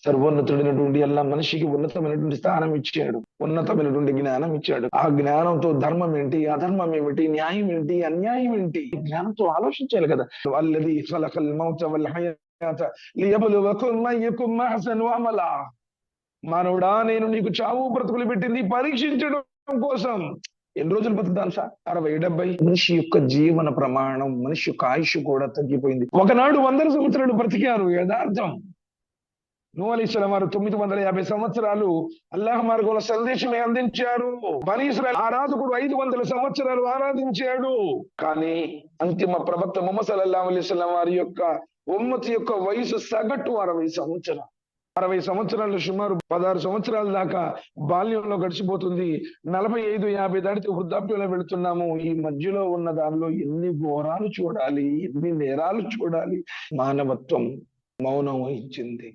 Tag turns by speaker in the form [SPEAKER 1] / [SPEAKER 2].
[SPEAKER 1] సర్వోన్నతుడైనటువంటి అల్లా మనిషికి ఉన్నతమైనటువంటి స్థానం ఇచ్చాడు, ఉన్నతమైనటువంటి జ్ఞానం ఇచ్చాడు. ఆ జ్ఞానంతో ధర్మం ఏంటి, అధర్మం ఏమిటి, న్యాయం ఏంటి, అన్యాయం ఏంటి, ఈ జ్ఞానంతో ఆలోచించాలి కదా. వల్లదీ ఖలఖల్ మౌత వల్ హయాత లియబ్లువకుమ్ అయ్యుకుమ్ అహ్సను అమలా. మానవుడా, నేను నీకు చావు బ్రతుకులు పెట్టింది పరీక్షించడం కోసం. ఎన్ని రోజులు బతుకుతాను సార్? 60-70. మనిషి యొక్క జీవన ప్రమాణం, మనిషి యొక్క ఆయుష్ కూడా తగ్గిపోయింది. ఒకనాడు 100 సంవత్సరాలు బ్రతికారు, యథార్థం. నూహ్ అలైహిస్సలాం వారు 950 సంవత్సరాలు అల్లాహ్ మార్గంలో సందేశమే అందించారు. బనీ ఇశ్రాయేల్ ఆరాధకుడు 500 సంవత్సరాలు ఆరాధించాడు. కానీ అంతిమ ప్రవక్త ముహమ్మద్ సల్లల్లాహు అలైహి వసల్లం వారి యొక్క ఉమ్మతి యొక్క వయసు సగటు 60 సంవత్సరాలు. 60 సంవత్సరాలు సుమారు 16 సంవత్సరాల దాకా బాల్యంలో గడిచిపోతుంది. 45-50 దాటితే వృద్ధాప్యంలో వెళుతున్నాము. ఈ మధ్యలో ఉన్న దానిలో ఎన్ని ఘోరాలు చూడాలి, ఎన్ని నేరాలు చూడాలి. మానవత్వం మౌనం వహించింది.